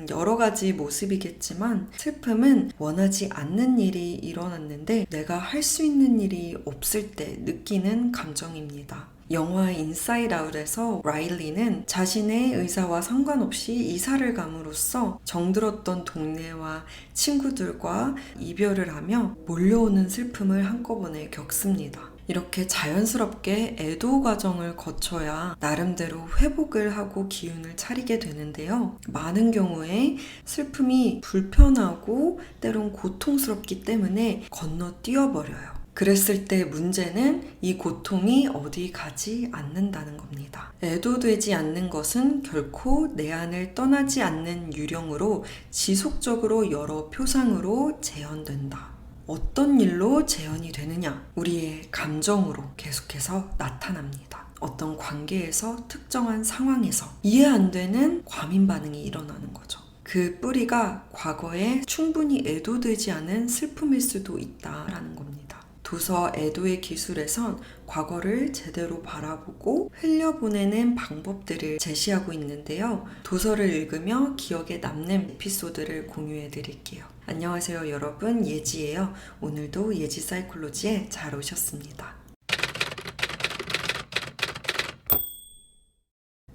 여러 가지 모습이겠지만 슬픔은 원하지 않는 일이 일어났는데 내가 할 수 있는 일이 없을 때 느끼는 감정입니다. 영화 인사이드 아웃에서 라일리는 자신의 의사와 상관없이 이사를 감으로써 정들었던 동네와 친구들과 이별을 하며 몰려오는 슬픔을 한꺼번에 겪습니다. 이렇게 자연스럽게 애도 과정을 거쳐야 나름대로 회복을 하고 기운을 차리게 되는데요. 많은 경우에 슬픔이 불편하고 때론 고통스럽기 때문에 건너뛰어버려요. 그랬을 때 문제는 이 고통이 어디 가지 않는다는 겁니다. 애도되지 않는 것은 결코 내 안을 떠나지 않는 유령으로 지속적으로 여러 표상으로 재현된다. 어떤 일로 재현이 되느냐? 우리의 감정으로 계속해서 나타납니다. 어떤 관계에서 특정한 상황에서 이해 안 되는 과민 반응이 일어나는 거죠. 그 뿌리가 과거에 충분히 애도되지 않은 슬픔일 수도 있다라는 겁니다. 도서 애도의 기술에선 과거를 제대로 바라보고 흘려보내는 방법들을 제시하고 있는데요. 도서를 읽으며 기억에 남는 에피소드를 공유해 드릴게요. 안녕하세요 여러분, 예지예요. 오늘도 예지 사이콜로지에 잘 오셨습니다.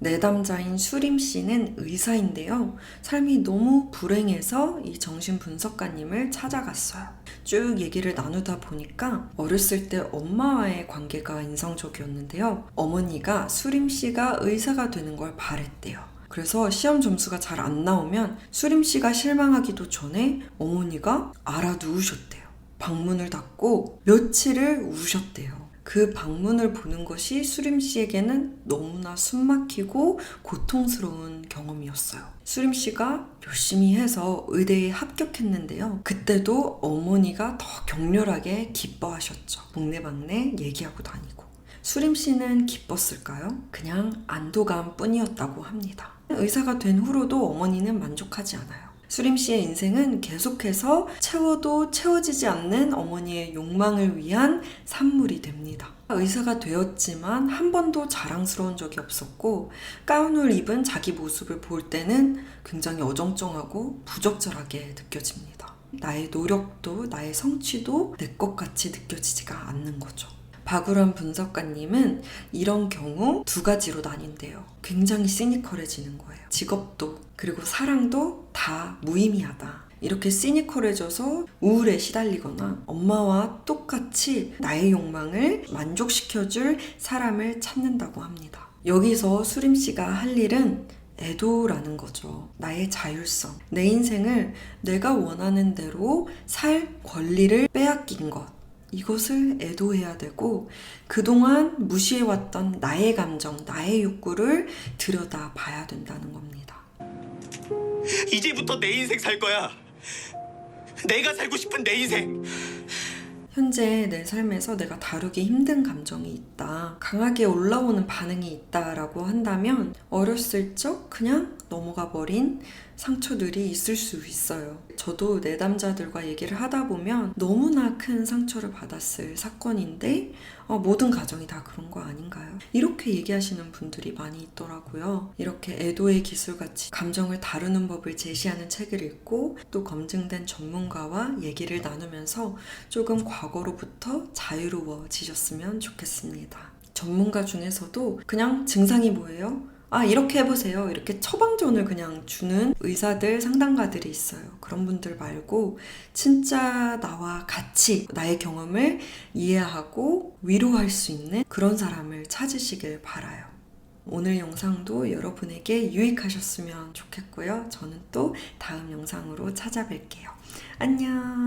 내담자인 수림씨는 의사인데요. 삶이 너무 불행해서 이 정신분석가님을 찾아갔어요. 쭉 얘기를 나누다 보니까 어렸을 때 엄마와의 관계가 인상적이었는데요. 어머니가 수림씨가 의사가 되는 걸 바랬대요. 그래서 시험 점수가 잘 안 나오면 수림씨가 실망하기도 전에 어머니가 알아누우셨대요. 방문을 닫고 며칠을 우셨대요. 그 방문을 보는 것이 수림씨에게는 너무나 숨막히고 고통스러운 경험이었어요. 수림씨가 열심히 해서 의대에 합격했는데요. 그때도 어머니가 더 격렬하게 기뻐하셨죠. 동네방네 얘기하고 다니고. 수림씨는 기뻤을까요? 그냥 안도감 뿐이었다고 합니다. 의사가 된 후로도 어머니는 만족하지 않아요. 수림씨의 인생은 계속해서 채워도 채워지지 않는 어머니의 욕망을 위한 산물이 됩니다. 의사가 되었지만 한 번도 자랑스러운 적이 없었고 가운을 입은 자기 모습을 볼 때는 굉장히 어정쩡하고 부적절하게 느껴집니다. 나의 노력도 나의 성취도 내 것 같이 느껴지지가 않는 거죠. 박우람 분석가님은 이런 경우 두 가지로 나뉜대요. 굉장히 시니컬해지는 거예요. 직업도 그리고 사랑도 다 무의미하다. 이렇게 시니컬해져서 우울에 시달리거나 엄마와 똑같이 나의 욕망을 만족시켜줄 사람을 찾는다고 합니다. 여기서 수림씨가 할 일은 애도라는 거죠. 나의 자율성, 내 인생을 내가 원하는 대로 살 권리를 빼앗긴 것, 이것을 애도해야 되고 그동안 무시해왔던 나의 감정, 나의 욕구를 들여다봐야 된다는 겁니다. 이제부터 내 인생 살 거야. 내가 살고 싶은 내 인생. 현재 내 삶에서 내가 다루기 힘든 감정이 있다, 강하게 올라오는 반응이 있다라고 한다면 어렸을 적 그냥 넘어가 버린 상처들이 있을 수 있어요. 저도 내담자들과 얘기를 하다 보면 너무나 큰 상처를 받았을 사건인데 모든 가정이 다 그런 거 아닌가요? 이렇게 얘기하시는 분들이 많이 있더라고요. 이렇게 애도의 기술같이 감정을 다루는 법을 제시하는 책을 읽고 또 검증된 전문가와 얘기를 나누면서 조금 과거로부터 자유로워지셨으면 좋겠습니다. 전문가 중에서도 그냥 증상이 뭐예요? 이렇게 해보세요. 이렇게 처방전을 그냥 주는 의사들, 상담가들이 있어요. 그런 분들 말고 진짜 나와 같이 나의 경험을 이해하고 위로할 수 있는 그런 사람을 찾으시길 바라요. 오늘 영상도 여러분에게 유익하셨으면 좋겠고요. 저는 또 다음 영상으로 찾아뵐게요. 안녕.